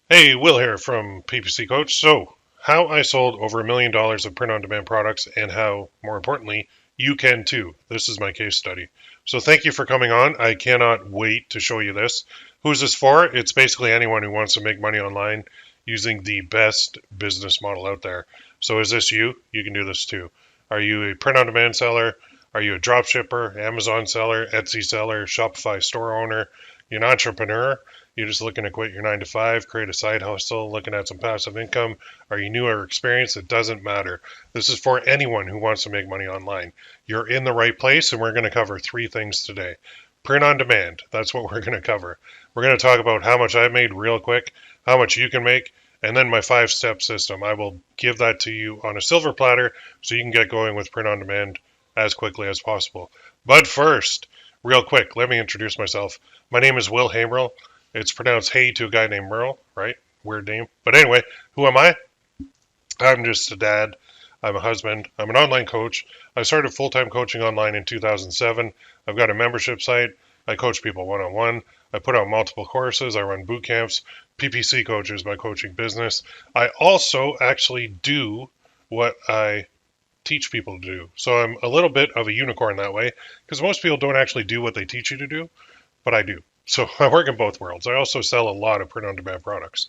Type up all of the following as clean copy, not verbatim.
Hey, Will here from PPC Coach. So, how I sold over $1 million of print-on-demand products and how, more importantly, you can too. This is my case study. So, thank you for coming on. I cannot wait to show you this. Who's this for? It's basically anyone who wants to make money online using the best business model out there. So, is this you? You can do this too. Are you a print-on-demand seller? Are you a drop shipper, Amazon seller, Etsy seller, Shopify store owner? You're an entrepreneur? You're just looking to quit your 9 to 5, create a side hustle, looking at some passive income. Are you new or experienced? It doesn't matter. This is for anyone who wants to make money online. You're in the right place, and we're going to cover three things today. Print on demand. That's what we're going to cover. We're going to talk about how much I made real quick, how much you can make, and then my 5-step system. I will give that to you on a silver platter so you can get going with print on demand as quickly as possible. But first, real quick, let me introduce myself. My name is Will Haimerl. It's pronounced hey to a guy named Merle, right? Weird name. But anyway, who am I? I'm just a dad. I'm a husband. I'm an online coach. I started full-time coaching online in 2007. I've got a membership site. I coach people one-on-one. I put out multiple courses. I run boot camps. PPC Coach is my coaching business. I also actually do what I teach people to do. So I'm a little bit of a unicorn that way because most people don't actually do what they teach you to do, but I do. So I work in both worlds. I also sell a lot of print on demand products.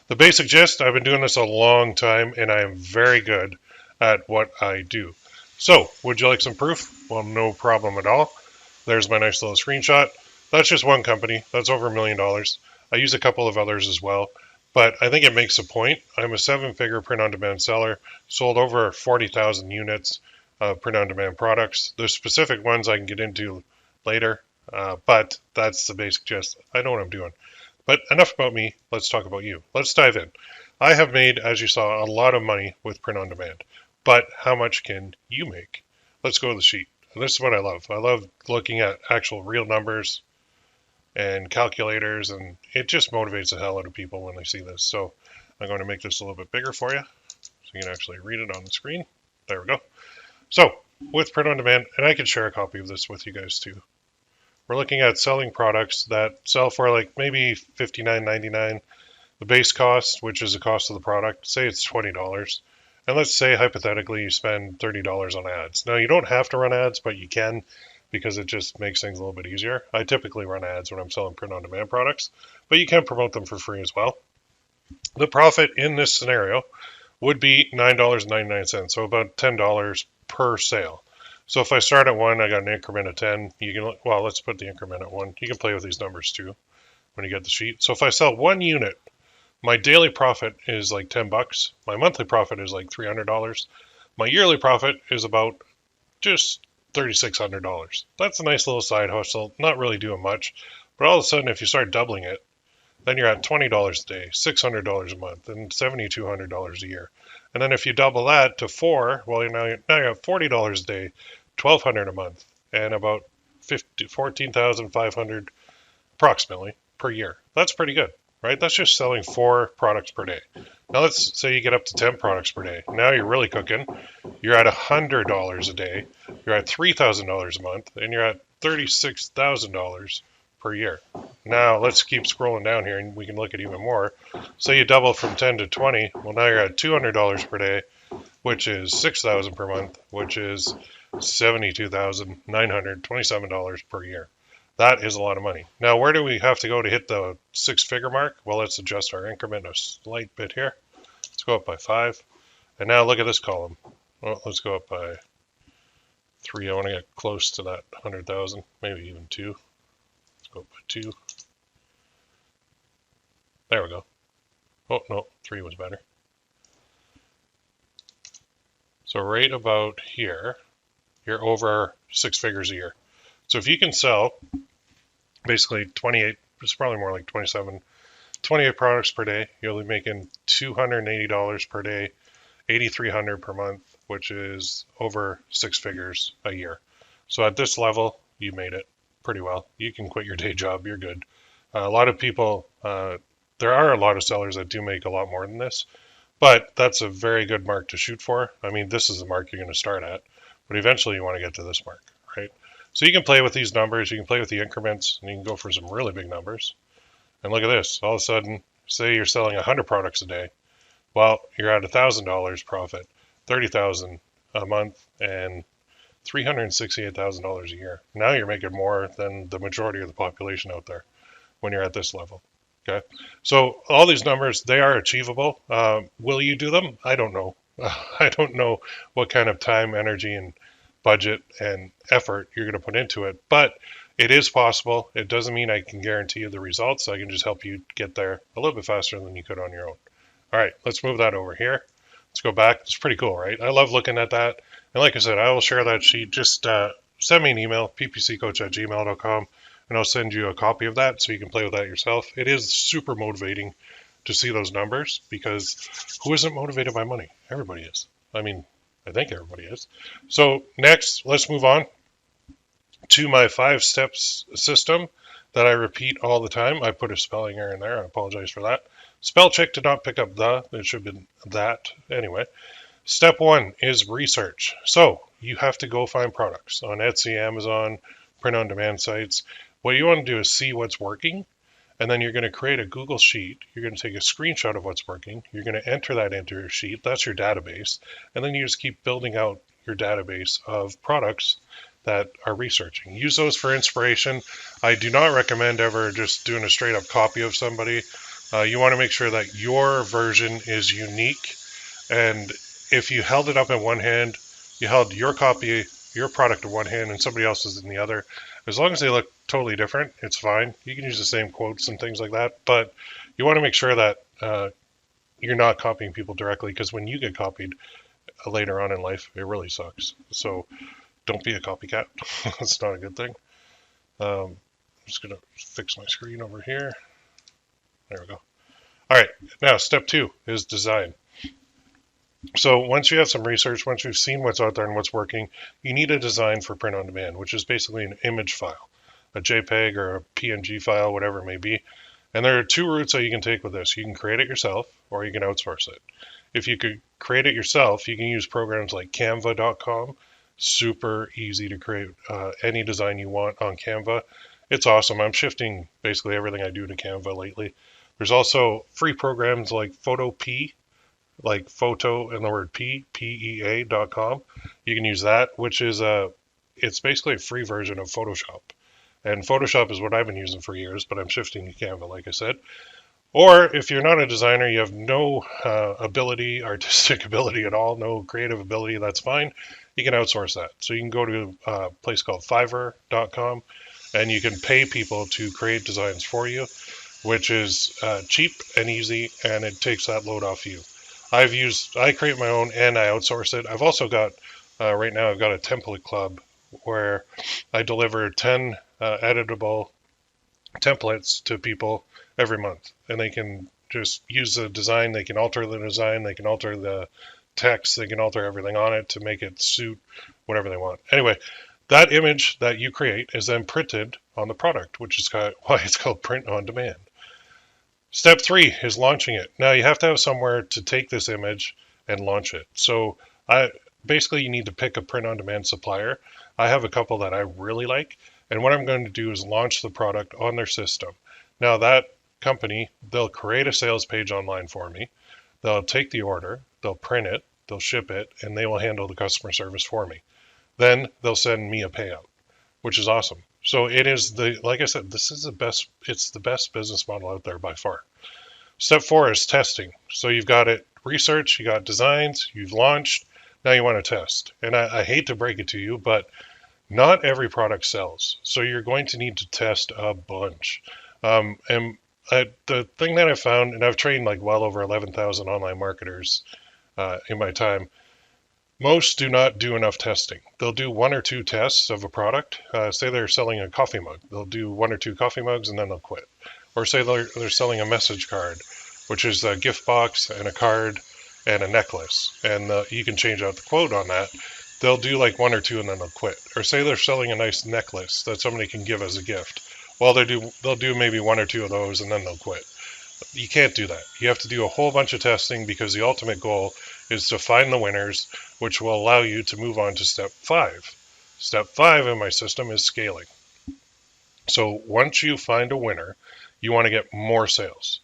The basic gist, I've been doing this a long time and I am very good at what I do. So, would you like some proof? Well, no problem at all. There's my nice little screenshot. That's just one company. That's over $1 million. I use a couple of others as well, but I think it makes a point. I'm a 7-figure print on demand seller, sold over 40,000 units of print on demand products. There's specific ones I can get into later. But that's the basic gist. I know what I'm doing. But enough about me. Let's talk about you. Let's dive in. I have made, as you saw, a lot of money with print on demand. But how much can you make? Let's go to the sheet. And this is what I love. I love looking at actual real numbers and calculators, and it just motivates the hell out of people when they see this. So I'm going to make this a little bit bigger for you so you can actually read it on the screen. There we go. So with print on demand, and I can share a copy of this with you guys too. We're looking at selling products that sell for like maybe $59.99. The base cost, which is the cost of the product, say it's $20. And let's say hypothetically you spend $30 on ads. Now you don't have to run ads, but you can because it just makes things a little bit easier. I typically run ads when I'm selling print on demand products, but you can promote them for free as well. The profit in this scenario would be $9.99, so about $10 per sale. So if I start at 1, I got an increment of 10. You can, well, let's put the increment at 1. You can play with these numbers too when you get the sheet. So if I sell 1 unit, my daily profit is like $10. My monthly profit is like $300. My yearly profit is about just $3,600. That's a nice little side hustle, not really doing much. But all of a sudden, if you start doubling it, then you're at $20 a day, $600 a month, and $7,200 a year. And then if you double that to 4, well, now you're at $40 a day, $1,200 a month, and about 14,500 approximately per year. That's pretty good, right? That's just selling 4 products per day. Now let's say you get up to 10 products per day. Now you're really cooking. You're at $100 a day. You're at $3,000 a month, and you're at $36,000 per year. Now let's keep scrolling down here and we can look at even more. Say you double from 10 to 20. Well, now you're at $200 per day, which is $6,000 per month, which is $72,927 per year. That is a lot of money. Now, where do we have to go to hit the 6-figure mark? Well, let's adjust our increment a slight bit here. Let's go up by 5. And now look at this column. Well, let's go up by 3. I want to get close to that 100,000, maybe even 2. Go up by 2. There we go. Oh, no, 3 was better. So right about here, you're over 6 figures a year. So if you can sell basically 28, it's probably more like 27, 28 products per day, you'll be making $280 per day, $8,300 per month, which is over 6 figures a year. So at this level, you made it pretty well. You can quit your day job. You're good. A lot of people, there are a lot of sellers that do make a lot more than this, but that's a very good mark to shoot for. I mean, this is the mark you're going to start at, but eventually you want to get to this mark, right? So you can play with these numbers. You can play with the increments, and you can go for some really big numbers. And look at this. All of a sudden, say you're selling 100 products a day. Well, you're at $1,000 profit, 30,000 a month, and $368,000 a year. Now you're making more than the majority of the population out there when you're at this level. Okay, so all these numbers, they are achievable. Will you do them? I don't know. I don't know what kind of time, energy, and budget and effort you're going to put into it, but it is possible. It doesn't mean I can guarantee you the results. I can just help you get there a little bit faster than you could on your own. All right, let's move that over here. Let's go back. It's pretty cool, right? I love looking at that. And like I said, I will share that sheet. Just send me an email, ppccoach@gmail.com, and I'll send you a copy of that so you can play with that yourself. It is super motivating to see those numbers because who isn't motivated by money? Everybody is. I mean, I think everybody is. So next, let's move on to my 5 steps system that I repeat all the time. I put a spelling error in there. I apologize for that. Spell check did not pick up the. It should have been that. Anyway, step 1 is research. So you have to go find products on Etsy, Amazon, print-on-demand sites. What you want to do is see what's working, and then you're going to create a Google Sheet. You're going to take a screenshot of what's working. You're going to enter that into your sheet. That's your database. And then you just keep building out your database of products that are researching. Use those for inspiration. I do not recommend ever just doing a straight up copy of somebody. You want to make sure that your version is unique. And if you held it up in one hand, you held your copy, your product in one hand, and somebody else's in the other, as long as they look totally different, it's fine. You can use the same quotes and things like that, but you want to make sure that you're not copying people directly, because when you get copied later on in life, it really sucks. So don't be a copycat. That's not a good thing. I'm just going to fix my screen over here. There we go. All right, now step 2 is design. So once you have some research, once you've seen what's out there and what's working, you need a design for print on demand, which is basically an image file, a JPEG or a PNG file, whatever it may be. And there are 2 routes that you can take with this. You can create it yourself, or you can outsource it. If you could create it yourself, you can use programs like canva.com. Super easy to create any design you want on Canva. It's awesome. I'm shifting basically everything I do to Canva lately. There's also free programs like PhotoP, like photo and the word PEA.com. You can use that, which is it's basically a free version of Photoshop. And Photoshop is what I've been using for years, but I'm shifting to Canva, like I said. Or if you're not a designer, you have no artistic ability at all, no creative ability, that's fine. You can outsource that. So you can go to a place called Fiverr.com, and you can pay people to create designs for you, which is cheap and easy, and it takes that load off you. I create my own and I outsource it. I've also got, right now I've got a template club where I deliver 10 editable templates to people every month, and they can just use the design, they can alter the design, they can alter the text, they can alter everything on it to make it suit whatever they want. Anyway, that image that you create is then printed on the product, which is why it's called print on demand. Step 3 is launching it. Now you have to have somewhere to take this image and launch it. So basically you need to pick a print on demand supplier. I have a couple that I really like, and what I'm going to do is launch the product on their system. Now that company, they'll create a sales page online for me. They'll take the order, they'll print it, they'll ship it, and they will handle the customer service for me. Then they'll send me a payout, which is awesome. So it is like I said, it's the best business model out there by far. Step 4 is testing. So you've got it research, you got designs, you've launched, now you want to test. And I hate to break it to you, but not every product sells. So you're going to need to test a bunch. The thing that I found, and I've trained like well over 11,000 online marketers in my time, most do not do enough testing. They'll do 1 or 2 tests of a product. Say they're selling a coffee mug. They'll do 1 or 2 coffee mugs and then they'll quit. Or say they're selling a message card, which is a gift box and a card and a necklace. And you can change out the quote on that. They'll do like 1 or 2 and then they'll quit. Or say they're selling a nice necklace that somebody can give as a gift. Well, they'll do maybe 1 or 2 of those and then they'll quit. You can't do that. You have to do a whole bunch of testing, because the ultimate goal is to find the winners, which will allow you to move on to step 5. Step 5 in my system is scaling. So once you find a winner, you want to get more sales.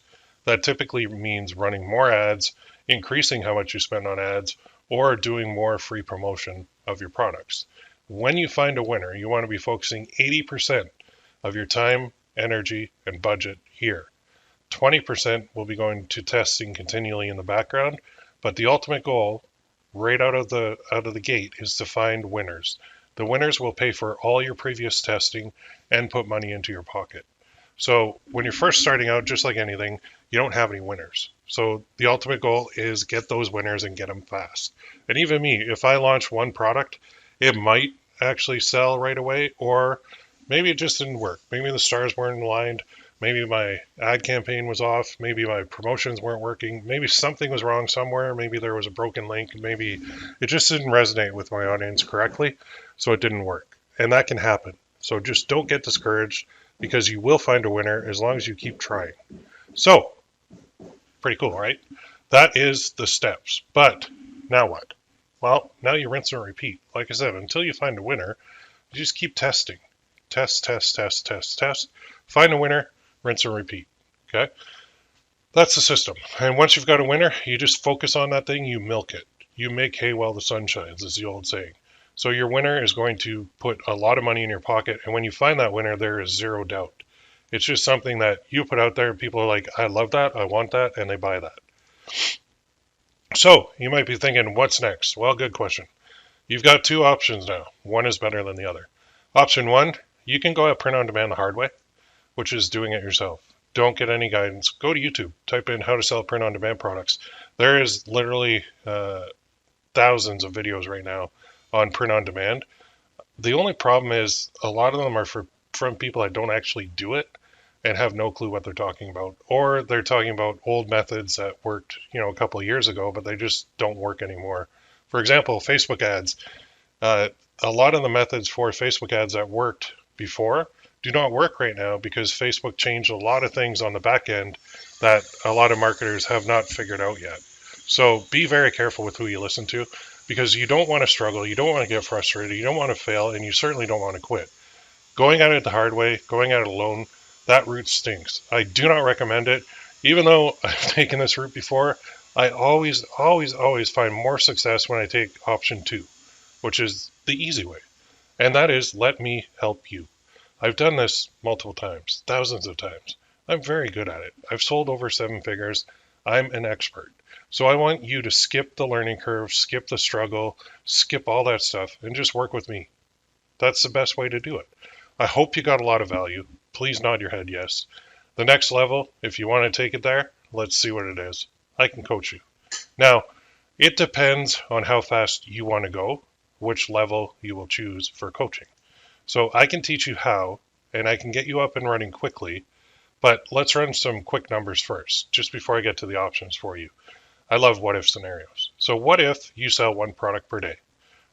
that typically means running more ads, increasing how much you spend on ads, or doing more free promotion of your products. When you find a winner, you want to be focusing 80% of your time, energy, and budget here. 20% will be going to testing continually in the background, but the ultimate goal right out of the gate is to find winners. The winners will pay for all your previous testing and put money into your pocket. So when you're first starting out, just like anything, you don't have any winners. So the ultimate goal is get those winners and get them fast. And even me, if I launch one product, it might actually sell right away, or maybe it just didn't work. Maybe the stars weren't aligned. Maybe my ad campaign was off. Maybe my promotions weren't working. Maybe something was wrong somewhere. Maybe there was a broken link. Maybe it just didn't resonate with my audience correctly, so it didn't work. And that can happen. So just don't get discouraged, because you will find a winner as long as you keep trying. So, pretty cool, right? That is the steps. But now what? Well, now you rinse and repeat. Like I said, until you find a winner, you just keep testing. Test. Find a winner, rinse and repeat. Okay? That's the system. And once you've got a winner, you just focus on that thing, you milk it. You make hay while the sun shines, is the old saying. So your winner is going to put a lot of money in your pocket, and when you find that winner, there is zero doubt. It's just something that you put out there, and people are like, I love that, I want that, and they buy that. So you might be thinking, what's next? Well, good question. You've got two options now. One is better than the other. Option one, you can go at print on demand the hard way, which is doing it yourself. Don't get any guidance. Go to YouTube. Type in how to sell print on demand products. There is literally thousands of videos right now on print on demand. The only problem is a lot of them are from people that don't actually do it and have no clue what they're talking about, or they're talking about old methods that worked, a couple of years ago, but they just don't work anymore. For example, Facebook ads. A lot of the methods for Facebook ads that worked before do not work right now, because Facebook changed a lot of things on the back end that a lot of marketers have not figured out yet. So be very careful with who you listen to, because you don't want to struggle, you don't want to get frustrated, you don't want to fail, and you certainly don't want to quit. Going at it the hard way, going at it alone, that route stinks. I do not recommend it. Even though I've taken this route before, I always find more success when I take option two, which is the easy way. And that is, let me help you. I've done this multiple times, thousands of times. I'm very good at it. I've sold over 7 figures. I'm an expert. So I want you to skip the learning curve, skip the struggle, skip all that stuff, and just work with me. That's the best way to do it. I hope you got a lot of value. Please nod your head yes. The next level, if you want to take it there, let's see what it is. I can coach you. Now, it depends on how fast you want to go, which level you will choose for coaching. So I can teach you how, and I can get you up and running quickly, but let's run some quick numbers first, just before I get to the options for you. I love what if scenarios. So what if you sell one product per day?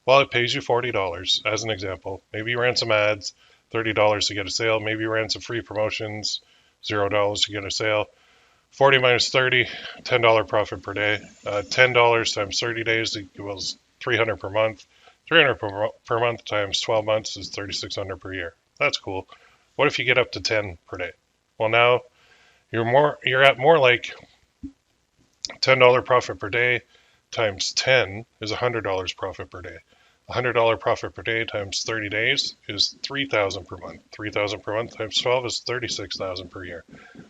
Well, it pays you $40 as an example. Maybe you ran some ads, $30 to get a sale. Maybe you ran some free promotions, $0 to get a sale. 40 minus 30, $10 profit per day. $10 times 30 days equals $300 per month. $300 per month times 12 months is $3,600 per year. That's cool. What if you get up to 10 per day? Well, now you're at more like $10 profit per day times 10 is $100 profit per day. $100 profit per day times 30 days is $3,000 per month. $3,000 per month times 12 is $36,000 per year.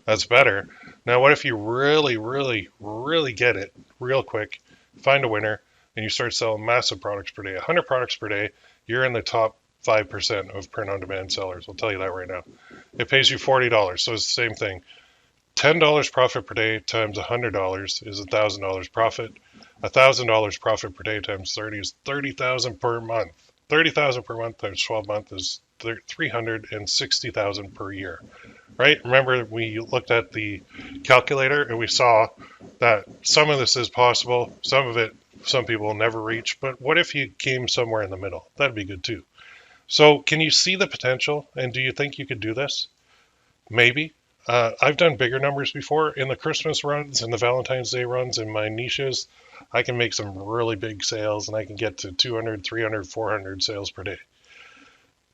That's better. Now, what if you really get it real quick, find a winner, and you start selling massive products per day? 100 products per day, you're in the top 5% of print-on-demand sellers. I'll tell you that right now. It pays you $40, so it's the same thing. $10 profit per day times $100 is $1,000 profit. $1,000 profit per day times 30 is $30,000 per month. $30,000 per month times 12 months is $360,000 per year, right? Remember, we looked at the calculator and we saw that some of this is possible, some of it, some people will never reach, but what if you came somewhere in the middle? That'd be good too. So can you see the potential, and do you think you could do this? Maybe. I've done bigger numbers before. In the Christmas runs and the Valentine's Day runs in my niches, I can make some really big sales, and I can get to 200, 300, 400 sales per day.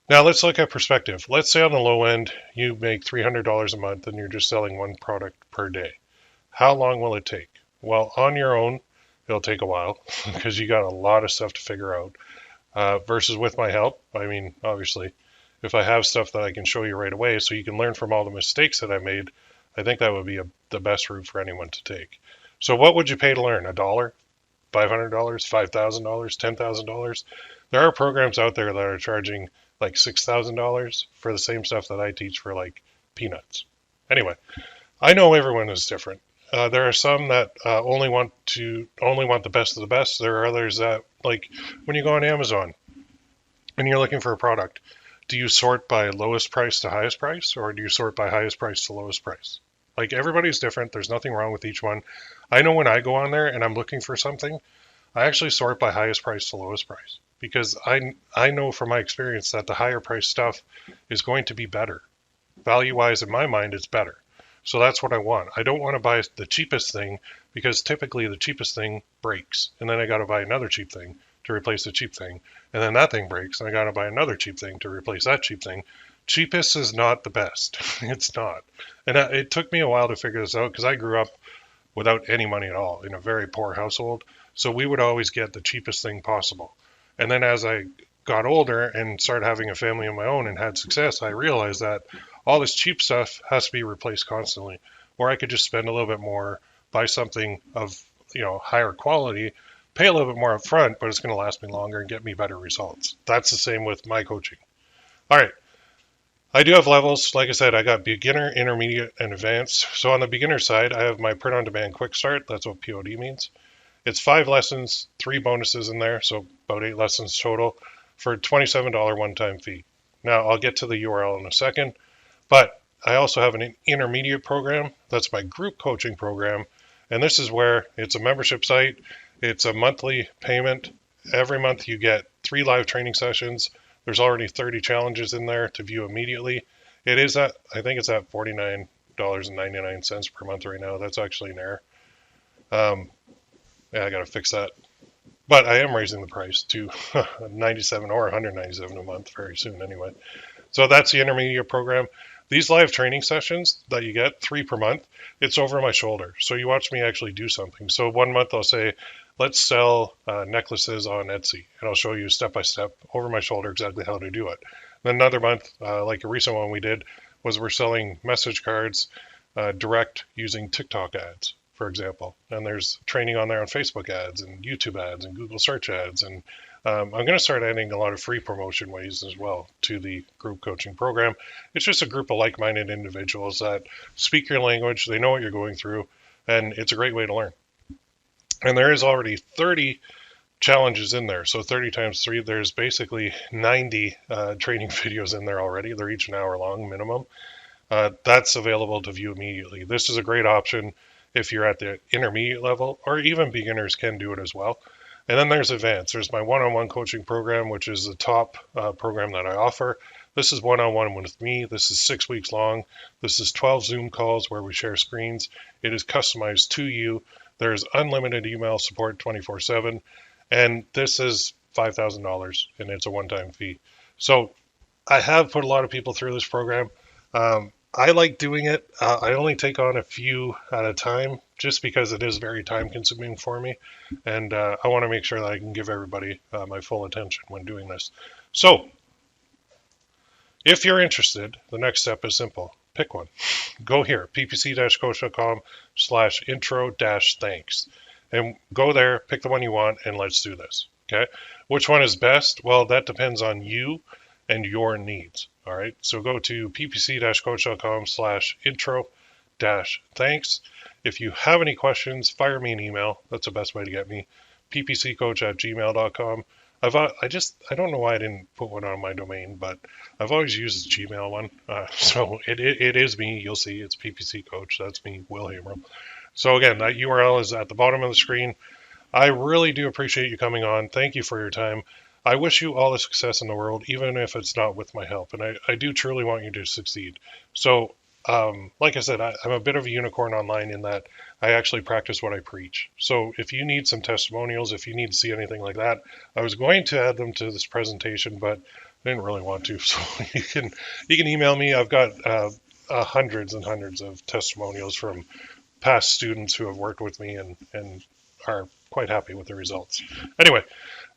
Now let's look at perspective. Let's say on the low end, you make $300 a month and you're just selling one product per day. How long will it take? Well, on your own, it'll take a while because you got a lot of stuff to figure out. Versus with my help, I mean, obviously, if I have stuff that I can show you right away so you can learn from all the mistakes that I made, I think that would be the best route for anyone to take. So what would you pay to learn? $1? $500? $5,000? $10,000? There are programs out there that are charging like $6,000 for the same stuff that I teach for like peanuts. Anyway, I know everyone is different. There are some that only want the best of the best. There are others that, like when you go on Amazon and you're looking for a product, do you sort by lowest price to highest price, or do you sort by highest price to lowest price? Like everybody's different. There's nothing wrong with each one. I know when I go on there and I'm looking for something, I actually sort by highest price to lowest price because I know from my experience that the higher price stuff is going to be better. Value wise, in my mind, it's better. So that's what I want. I don't want to buy the cheapest thing because typically the cheapest thing breaks. And then I got to buy another cheap thing to replace the cheap thing. And then that thing breaks and I got to buy another cheap thing to replace that cheap thing. Cheapest is not the best. It's not. And it took me a while to figure this out because I grew up without any money at all in a very poor household. So we would always get the cheapest thing possible. And then as I got older and started having a family of my own and had success, I realized that all this cheap stuff has to be replaced constantly. Or I could just spend a little bit more, buy something of higher quality, pay a little bit more up front, but it's going to last me longer and get me better results. That's the same with my coaching. All right. I do have levels. Like I said, I got beginner, intermediate, and advanced. So on the beginner side, I have my print on demand quick start. That's what POD means. It's 5 lessons, 3 bonuses in there, so about 8 lessons total for a $27 one-time fee. Now, I'll get to the URL in a second, but I also have an intermediate program. That's my group coaching program, and this is where it's a membership site. It's a monthly payment. Every month you get 3 live training sessions. There's already 30 challenges in there to view immediately. It is at, I think it's at $49.99 per month right now. That's actually an error. Yeah, I got to fix that. But I am raising the price to 97 or 197 a month very soon anyway. So that's the intermediate program. These live training sessions that you get, 3 per month, it's over my shoulder. So you watch me actually do something. So one month I'll say, let's sell necklaces on Etsy. And I'll show you step by step over my shoulder exactly how to do it. Then another month, like a recent one we did, was we're selling message cards direct using TikTok ads, for example. And there's training on there on Facebook ads and YouTube ads and Google search ads. And I'm going to start adding a lot of free promotion ways as well to the group coaching program. It's just a group of like-minded individuals that speak your language. They know what you're going through, and it's a great way to learn. And there is already 30 challenges in there. So 30 times 3, there's basically 90 training videos in there already. They're each an hour long minimum. That's available to view immediately. This is a great option if you're at the intermediate level, or even beginners can do it as well. And then there's advanced. There's my one-on-one coaching program, which is the top program that I offer. This is one-on-one with me. This is 6 weeks long. This is 12 Zoom calls where we share screens. It is customized to you. There's unlimited email support 24/7. And this is $5,000 and it's a one-time fee. So I have put a lot of people through this program. I like doing it. I only take on a few at a time just because it is very time consuming for me. And I want to make sure that I can give everybody my full attention when doing this. So if you're interested, the next step is simple. Pick one. Go here, ppc-coach.com/intro-thanks. And go there, pick the one you want, and let's do this. Okay? Which one is best? Well, that depends on you and your needs. All right. So go to ppc-coach.com/intro-thanks. If you have any questions, fire me an email. That's the best way to get me. ppccoach@gmail.com. I don't know why I didn't put one on my domain, but I've always used the Gmail one. So it is me. You'll see it's PPC Coach. That's me, Will Haimerl. So again, that URL is at the bottom of the screen. I really do appreciate you coming on. Thank you for your time. I wish you all the success in the world, even if it's not with my help. And I do truly want you to succeed. So, like I said, I'm a bit of a unicorn online in that I actually practice what I preach. So if you need some testimonials, if you need to see anything like that, I was going to add them to this presentation, but I didn't really want to. So you can email me. I've got hundreds and hundreds of testimonials from past students who have worked with me and are quite happy with the results. Anyway,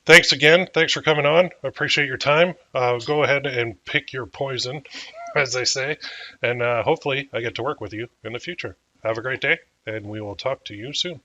thanks again. Thanks for coming on. I appreciate your time. Go ahead and pick your poison, as they say, and hopefully I get to work with you in the future. Have a great day, and we will talk to you soon.